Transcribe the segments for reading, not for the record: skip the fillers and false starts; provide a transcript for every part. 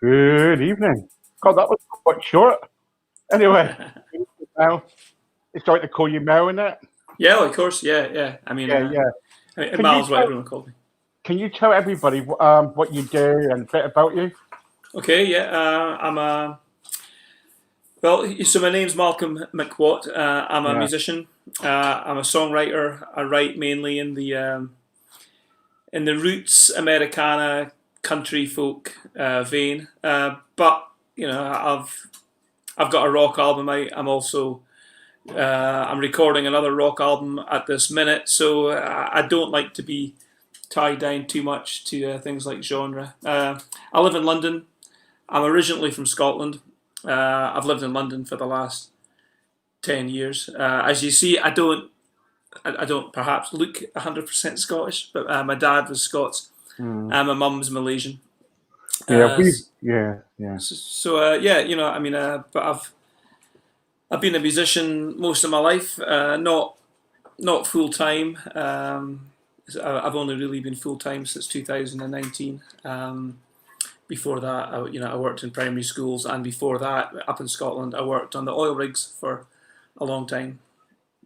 Good evening. God, that was quite short. Anyway, Mel. It's right to call you Mel, isn't it? Yeah, well, of course. Yeah. I mean, Yeah. Can you Mal's what tell everyone called me. Can you tell everybody what you do and a bit about you? Okay, yeah. I'm a well. So my name's Malcolm McWatt. I'm a Yeah. musician. I'm a songwriter. I write mainly in the roots Americana country folk vein. But I've got a rock album out. I'm recording another rock album at this minute. So I don't like to be tied down too much to things like genre. I live in London. I'm originally from Scotland. I've lived in London for the last 10 years. As you see, I don't perhaps look 100% Scottish, but my dad was Scots Mm. and my mum's Malaysian. Yeah. But I've been a musician most of my life. Not full time. I've only really been full time since 2019. Before that, I worked in primary schools, and before that, up in Scotland, I worked on the oil rigs for a long time.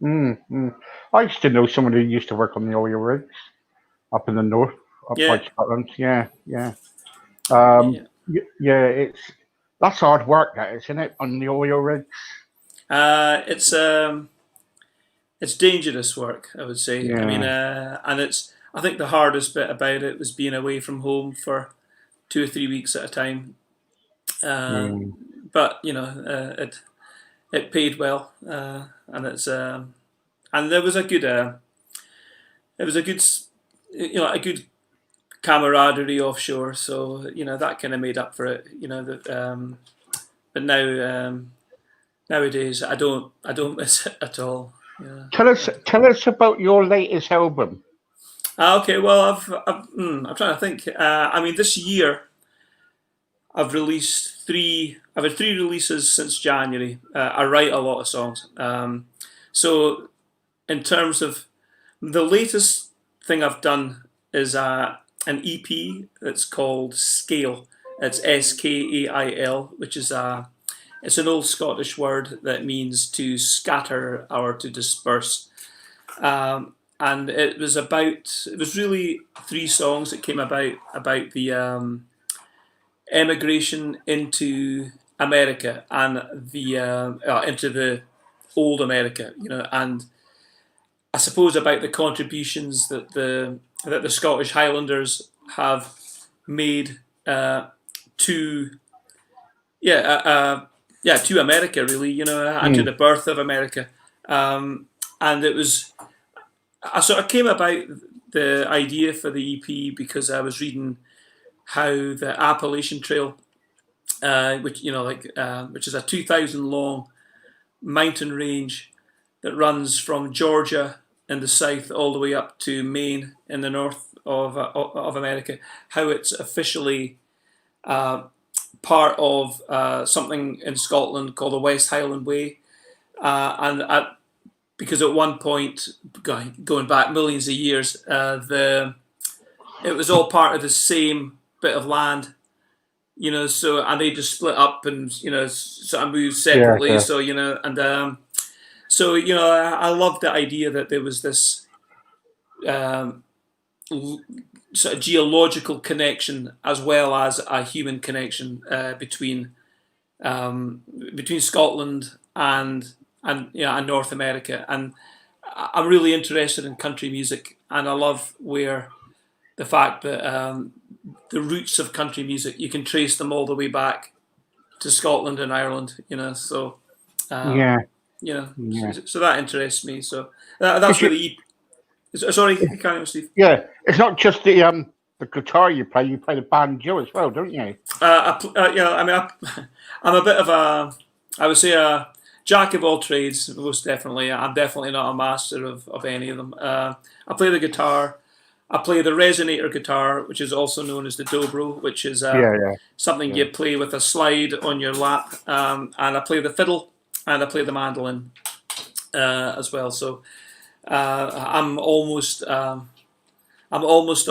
I used to know someone who used to work on the oil rigs up in the north, up by Yeah, Scotland. Yeah. Um, yeah. it's that's hard work, that is, isn't it, on the oil rigs? Uh, it's um, it's dangerous work, I would say. I mean, Yeah. and it's. I think the hardest bit about it was being away from home for 2 or 3 weeks at a time. Uh, Mm. but it paid well, and there was a good it was a good a good camaraderie offshore. So that kind of made up for it. But now nowadays I don't miss it at all. Yeah. Tell us about your latest album. Okay, well, I'm trying to think. I mean, this year I've released three. I've had three releases since January. I write a lot of songs. So in terms of the latest thing I've done is an EP that's called Scale. It's Skail, which is it's an old Scottish word that means to scatter or to disperse. And it was really three songs that came about the emigration into America and the into the old America, and I suppose about the contributions that the Scottish Highlanders have made to yeah to America, really, and to Mm. the birth of America. And it was I sort of came about the idea for the EP because I was reading how the Appalachian Trail, which is a 2,000 long mountain range that runs from Georgia in the south all the way up to Maine in the north of America, how it's officially part of something in Scotland called the West Highland Way, because at one point, going back millions of years, it was all part of the same bit of land, So and they just split up and sort of moved Yeah. separately. So I love the idea that there was this um, sort of geological connection as well as a human connection between Scotland and North America. And I'm really interested in country music, and I love where the fact that the roots of country music, you can trace them all the way back to Scotland and Ireland. So Yeah. um, Yeah. so that interests me. So that's Because really. Sorry, carry on, Steve. it's not just the guitar you play. You play the banjo as well, don't you? I'm a bit of I would say a jack of all trades, most definitely. I'm definitely not a master of any of them. I play the guitar. I play the resonator guitar, which is also known as the dobro, which is Yeah. something Yeah. you play with a slide on your lap. And I play the fiddle, and I play the mandolin as well. So I'm almost a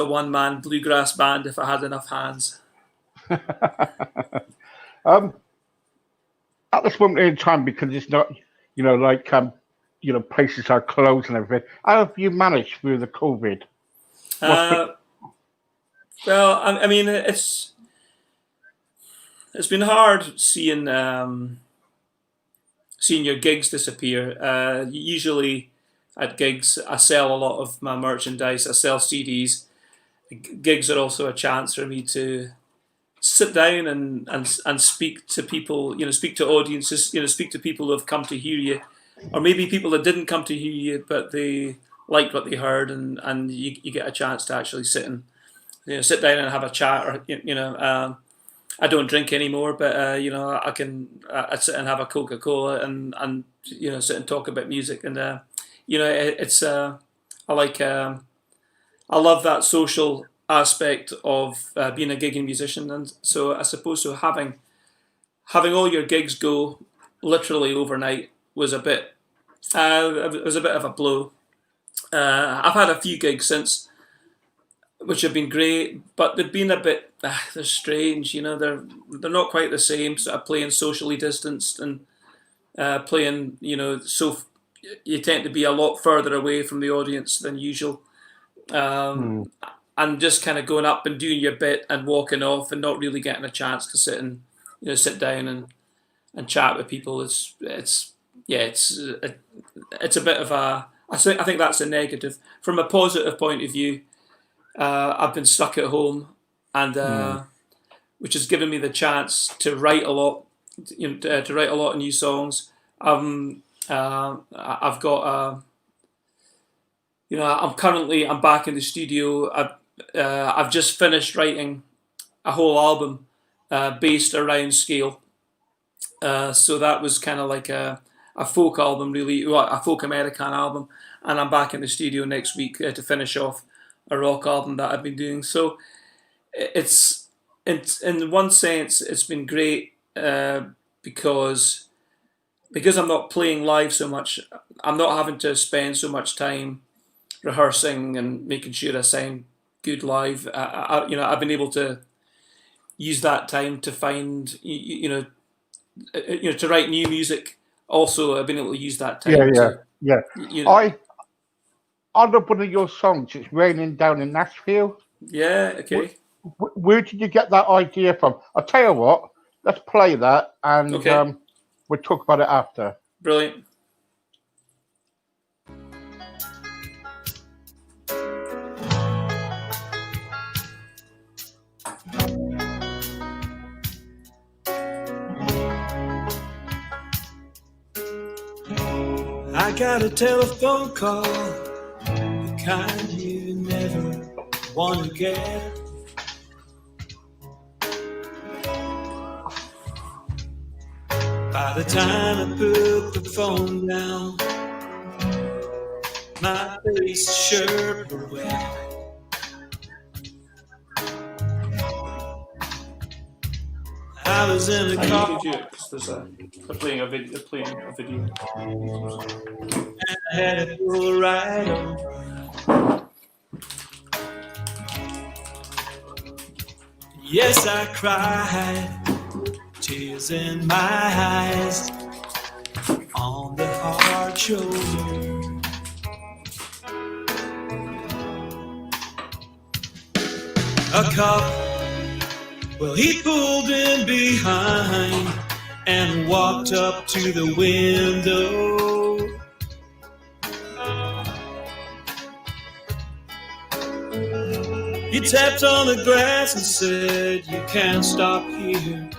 one-man bluegrass band if I had enough hands. Um, at this moment in time, because it's not, like places are closed and everything. How have you managed through the COVID? What's been, Uh, well, I mean, it's been hard seeing your gigs disappear. Usually at gigs, I sell a lot of my merchandise. I sell CDs. Gigs are also a chance for me to sit down and speak to people. Speak to audiences. Speak to people who have come to hear you, or maybe people that didn't come to hear you, but they liked what they heard, and you get a chance to actually sit and sit down and have a chat. Or I don't drink anymore, but I sit and have a Coca-Cola and sit and talk about music, and it's I like I love that social aspect of being a gigging musician, and so I suppose so having all your gigs go literally overnight was a bit of a blow. I've had a few gigs since, which have been great, but they've been a bit they're strange. They're not quite the same. Sort of playing socially distanced and playing. So you tend to be a lot further away from the audience than usual, hmm, and just kind of going up and doing your bit and walking off and not really getting a chance to sit down and chat with people. It's a bit of a. I think that's a negative. From a positive point of view, I've been stuck at home, and hmm. which has given me the chance to write a lot, to write a lot of new songs. I've got I'm back in the studio. I've just finished writing a whole album based around scale. So that was kind of like a folk album, really, well, a folk American album, and I'm back in the studio next week to finish off a rock album that I've been doing. So it's in one sense it's been great because I'm not playing live so much. I'm not having to spend so much time rehearsing and making sure I sound good live. I've been able to use that time to find to write new music. Also, I've been able to use that Yeah, time yeah, to yeah. you know, I love one of your songs. It's raining down in Nashville. yeah, Wh- okay, Where did you get that idea from? I'll tell you what. Let's play that, and okay, we'll talk about it after. brilliant. I got a telephone call, the kind you never want to get. By the time I put the phone down, my face shirt were wet. I was in a You car can do it because they're playing a video. They're playing a video. and I had to pull right over. Yes, I cried, tears in my eyes, on the hard shoulder. A cop, well, he pulled in behind and walked up to the window. He tapped on the glass and said, "You can't stop here,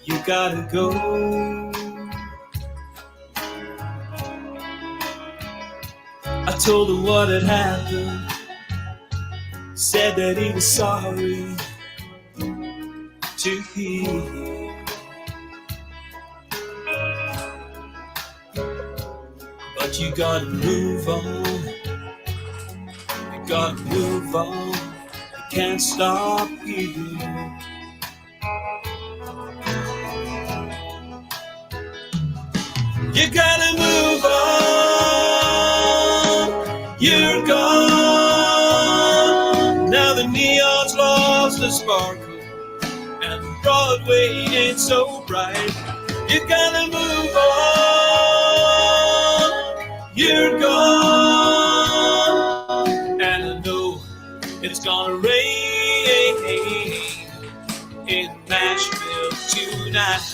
you gotta go." I told him what had happened, said that he was sorry to hear. But you gotta move on, you gotta move on, you can't stop here. You gotta move on, you're gone. Now the neon's lost the sparkle and the Broadway ain't so bright. You gotta move on. You're gone, and I know it's gonna rain in Nashville tonight.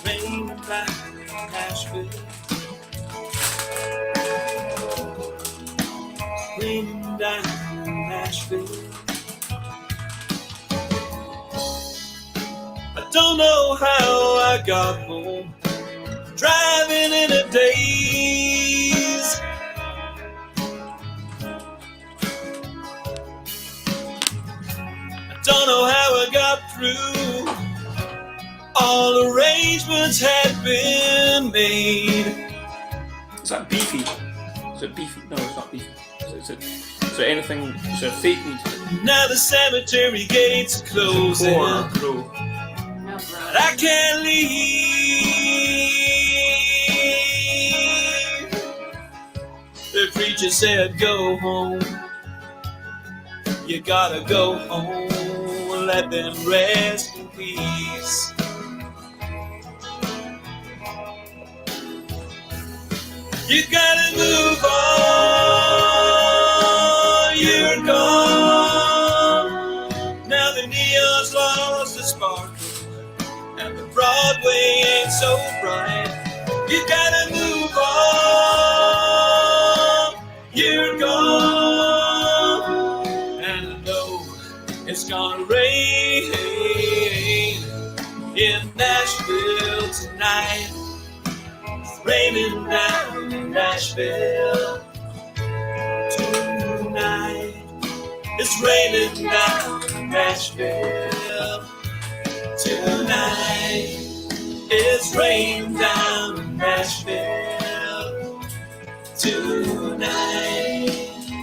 Rain down in Nashville. Raining down in Nashville. I don't know how I got home, driving in a daze. I don't know how I got through. All arrangements had been made. Is that beefy? Is it beefy? No, it's not beefy. Is there anything? Is there fake meat? Now the cemetery gates are closing. Or crow? But I can't leave. The preacher said, go home. You gotta go home and let them rest in peace. You gotta move on. You're gone. Now the neon's lost its sparkle, and the Broadway ain't so bright. You gotta move on. You're gone, and I know it's gonna rain in Nashville tonight. It's raining down in Nashville tonight. It's raining down in Nashville tonight. It's raining down in Nashville tonight.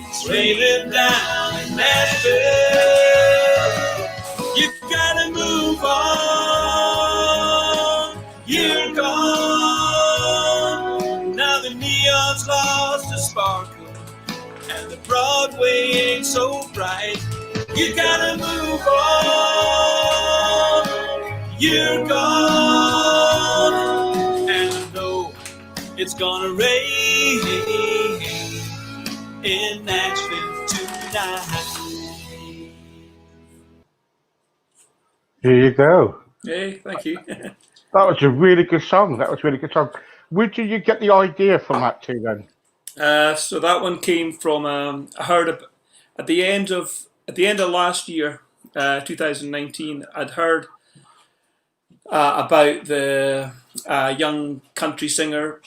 It's raining down in Nashville. You gotta move on. You're gone. Now the neon's lost a sparkle, and the Broadway ain't so bright. You gotta move on. You're gone, and I know it's gonna rain in Nashville tonight. There you go. Hey, thank you. That was a really good song. Where did you get the idea from that too then? So that one came from I heard at the end of last year, 2019. I'd heard about the young country singer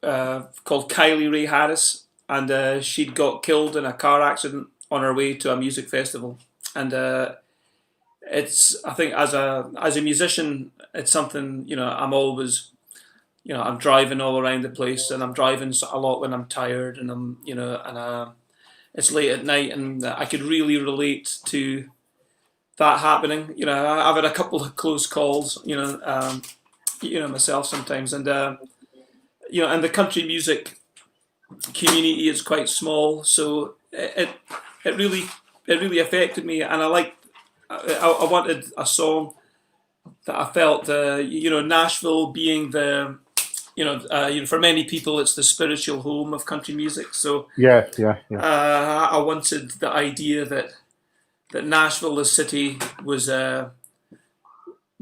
called Kylie Ray Harris, and she'd got killed in a car accident on her way to a music festival. And I think as a musician, it's something, I'm always, I'm driving all around the place, and I'm driving a lot when I'm tired, and it's late at night, and I could really relate to that happening. I've had a couple of close calls, myself sometimes, and and the country music community is quite small, so it really affected me, and I wanted a song that I felt, Nashville being the, for many people it's the spiritual home of country music. So Yeah. I wanted the idea that Nashville, the city, was the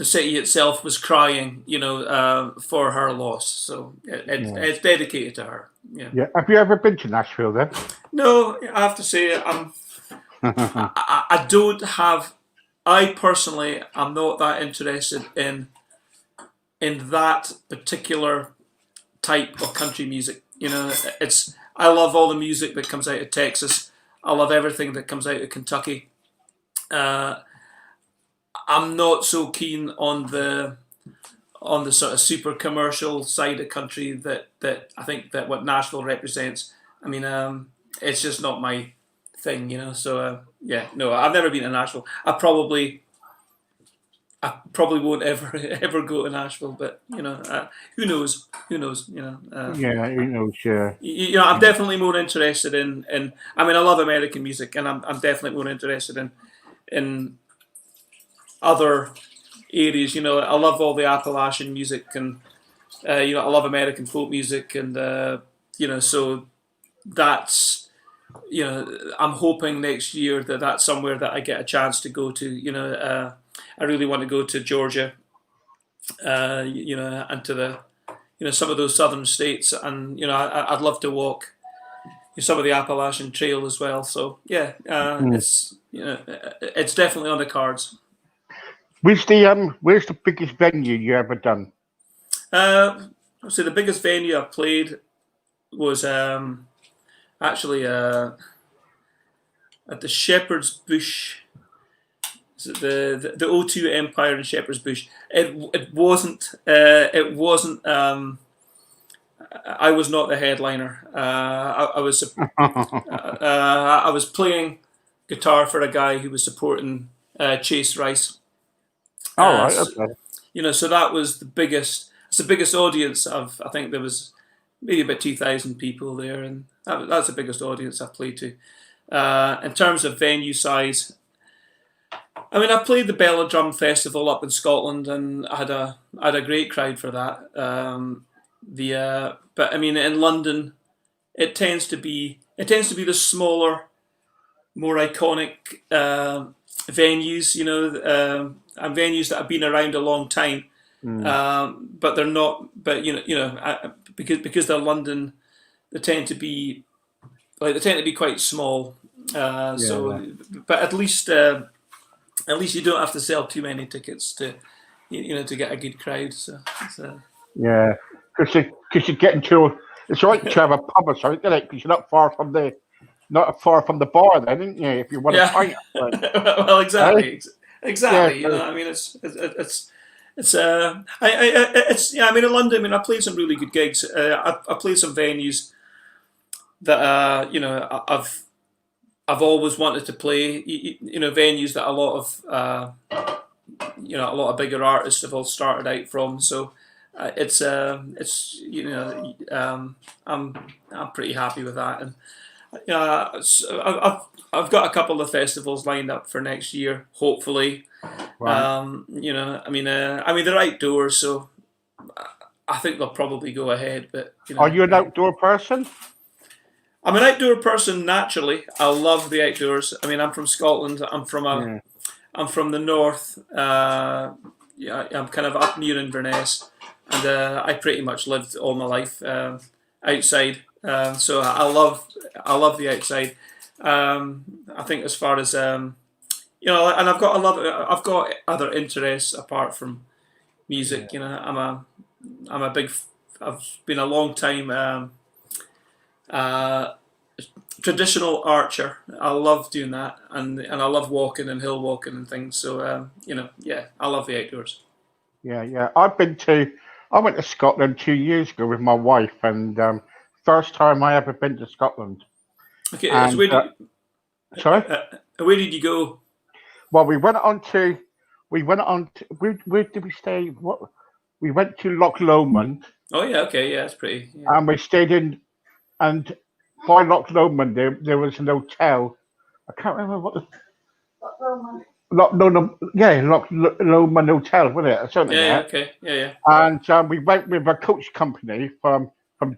city itself was crying, for her loss. So it's dedicated to her. Yeah. Yeah. Have you ever been to Nashville then? No, I have to say I don't have. I personally am not that interested in that particular type of country music. I love all the music that comes out of Texas. I love everything that comes out of Kentucky. I'm not so keen on the sort of super commercial side of country that I think that what Nashville represents. I mean, it's just not my thing, So no, I've never been to Nashville. I probably won't ever go to Nashville, but who knows? Who knows? Yeah. I'm definitely more interested in. I mean, I love American music, and I'm definitely more interested in other areas. You know, I love all the Appalachian music, and you know, I love American folk music, and you know, so that's, you know, I'm hoping next year that that's somewhere that I get a chance to go to. You know, I really want to go to Georgia, you know, and to the, you know, some of those southern states, and you know, I'd love to walk some of the Appalachian Trail as well. So yeah, Mm. it's, you know, it's definitely on the cards. Where's the biggest venue you ever done? So the biggest venue I played was actually at the Shepherd's Bush. Is it the O2 Empire in Shepherd's Bush? It wasn't. It wasn't. I was not the headliner. I was. I was playing guitar for a guy who was supporting Chase Rice. All right. Okay. You know, so that was the biggest. It's the biggest audience of. I think there was maybe about 2,000 people there, and that's the biggest audience I've played to. In terms of venue size, I mean, I played the Bella Drum Festival up in Scotland, and I had a great crowd for that. But I mean, in London, it tends to be the smaller, more iconic venues, you know, and venues that have been around a long time, but they're not. But because they're London, they tend to be quite small. But at least you don't have to sell too many tickets to, you know, to get a good crowd. So Yeah, because you get into it's right to have a pub or something, isn't it? Because you're not far from the bar, then, isn't you? If you want to pint. Well, exactly, Right? exactly. Yeah. You know, I mean, I mean, in London, I mean, I played some really good gigs. I played some venues that you know, I've always wanted to play. You know, venues that a lot of bigger artists have all started out from. So it's you know, I'm pretty happy with that, and I've got a couple of festivals lined up for next year, hopefully. Right. You know, I mean they're outdoors, so I think they'll probably go ahead. But you know, Are you an outdoor person? I'm an outdoor person naturally. I love the outdoors. I mean, I'm from Scotland. I'm from the north. Yeah, I'm kind of up near Inverness, and I pretty much lived all my life outside. So I love the outside. I think as far as you know, and I've got other interests apart from music. You know, I've been a long time traditional archer. I love doing that, and I love walking and hill walking and things. So you know, yeah, I love the outdoors. Yeah. I went to Scotland 2 years ago with my wife, and first time I ever been to Scotland. Okay, so And sorry. where did you go? Well, where did we stay? What we went to Loch Lomond, Oh yeah, okay, yeah, it's pretty. Yeah. and we stayed in, and by Loch Lomond there was an hotel. I can't remember what the Loch no, yeah, Lomond Hotel, wasn't it? Or something Yeah, like yeah, that. okay, yeah, yeah. And we went with a coach company from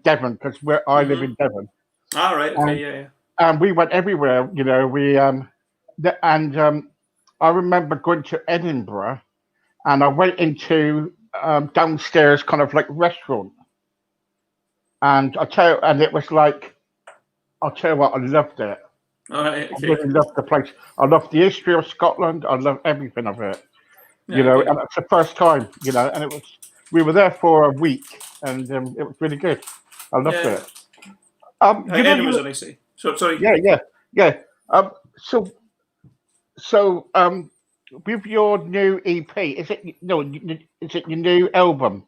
Devon, because where I live in Devon, All right, okay, and yeah, yeah. we went everywhere. You know, I remember going to Edinburgh, and I went into downstairs kind of like restaurant, and it was like, I'll tell you what, I loved it. All right, I okay. really loved the place. I loved the history of Scotland. I love everything of it. Yeah, okay. And it's the first time, and we were there for a week, and it was really good. I loved Yeah, it. Edinburgh's a nice city. So sorry. Yeah. So with your new EP, is it your new album?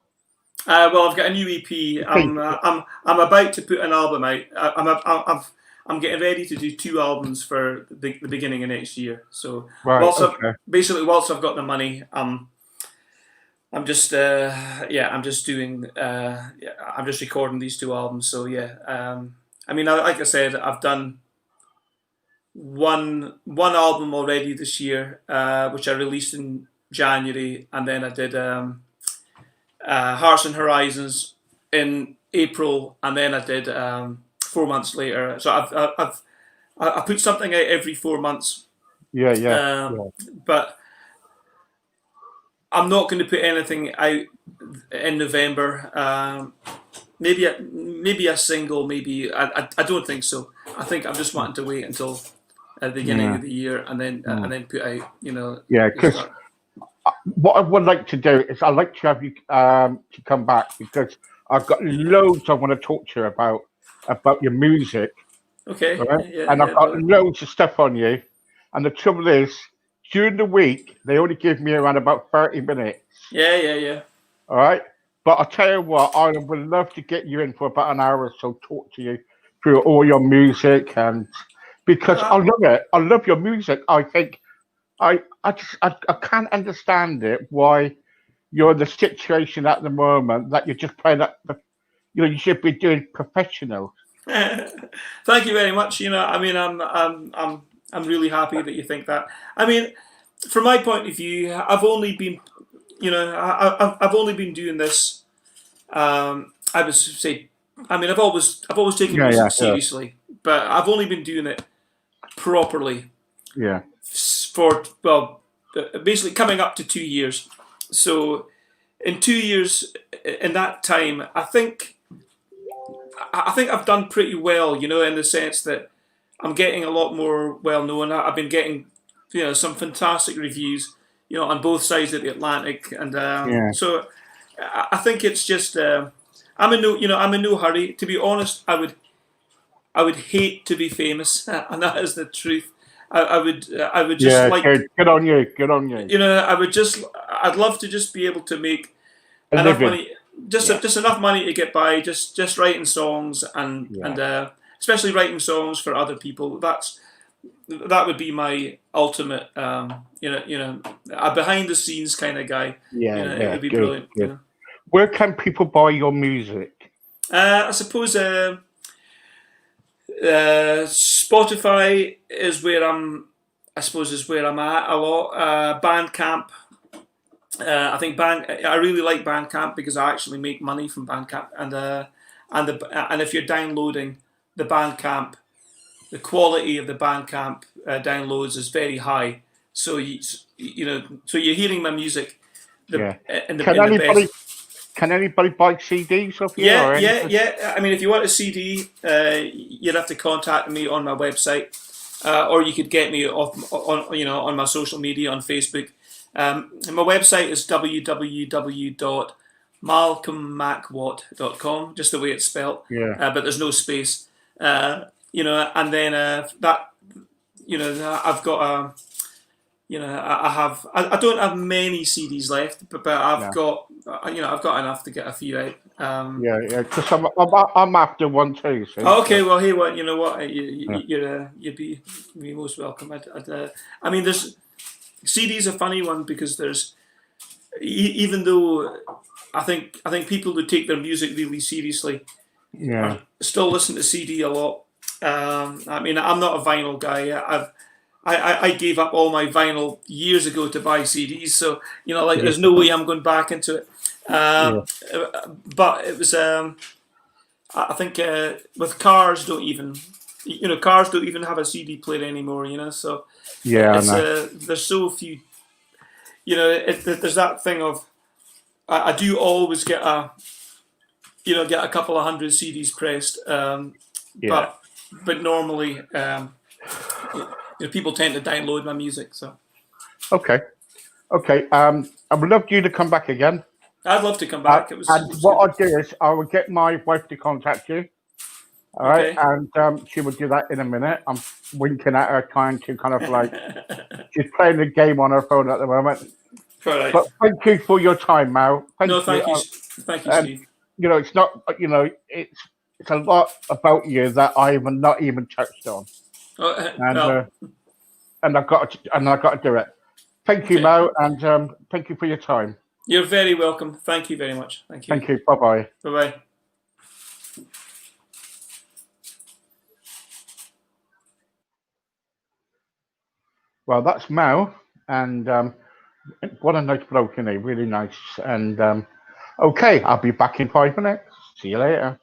Well, I've got a new EP. I'm about to put an album out. I'm getting ready to do 2 albums for the beginning of next year. So Right. Okay. whilst I've got the money, I'm just I'm just doing I'm just recording these 2 albums. So yeah, I mean, like I said, I've done one album already this year, which I released in January, and then I did Hearts and Horizons in April, and then I did 4 months later. So I put something out every 4 months. Yeah. But I'm not going to put anything out in November. Maybe a single. Maybe I don't think so. I think I'm just wanting to wait until the beginning of the year and then put out. Yeah, because what I would like to do is I'd like to have you to come back, because I've got loads I want to talk to you about your music. Okay. Right? Yeah, and I've got loads of stuff on you. And the trouble is, during the week, they only give me around about 30 minutes. Yeah. All right? But I'll tell you what, I would love to get you in for about an hour or so, talk to you through all your music, and because I love it. I love your music. I think I can't understand it, why you're in the situation at the moment that you're just playing at the, you should be doing professional. Thank you very much. I mean, I'm really happy that you think that. I mean, from my point of view, I've only been, I've only been doing this. I would say, I mean, I've always taken music seriously, but I've only been doing it properly. Yeah. For basically coming up to 2 years. So, in 2 years, in that time, I think I've done pretty well, in the sense that I'm getting a lot more well known. I've been getting, some fantastic reviews, on both sides of the Atlantic, and so I think it's just I'm in no hurry. To be honest, I would hate to be famous, and that is the truth. I would just like good on you. I'd love to just be able to make a enough living. money. Just enough money to get by, just writing songs and especially writing songs for other people. That would be my ultimate, a behind the scenes kind of guy. It would be brilliant. Good. Where can people buy your music? I suppose Spotify is where I'm at a lot. Bandcamp. I think I really like Bandcamp because I actually make money from Bandcamp, and if you're downloading the Bandcamp, the quality of the Bandcamp downloads is very high. So so you're hearing my music. Can anybody buy CDs of you? Yeah. I mean, if you want a CD, you'd have to contact me on my website, or you could get me on my social media on Facebook. My website is www.malcolmmacwatt.com, just the way it's spelled. But there's no space. And then I've got I don't have many CDs left, but I've got enough to get a few out. Because I'm after one too. So. Okay, well, hey, what you know what you'd be most welcome. I mean, there's CD's a funny one because there's even though I think people who take their music really seriously still listen to CD a lot. I mean, I'm not a vinyl guy. I gave up all my vinyl years ago to buy CDs, so there's no way I'm going back into it. But it was I think with cars don't even have a CD player anymore. So there's so few. There's that thing of I do always get a couple of hundred CDs pressed, but normally people tend to download my music. So okay. I would love you to come back again. I'd love to come back. What I'll do is I will get my wife to contact you. All right, and she will do that in a minute. I'm winking at her, trying to kind of like she's playing the game on her phone at the moment. Right. But thank you for your time, Mal. Thank you, Steve. It's not. It's a lot about you that I have not even touched on. And I've got to do it. Thank you, Mo, and thank you for your time. You're very welcome. Thank you very much. Thank you. Thank you. Bye-bye. Bye-bye. Well, that's Mo, and What a nice bloke, isn't he? Really nice. And okay, I'll be back in 5 minutes. See you later.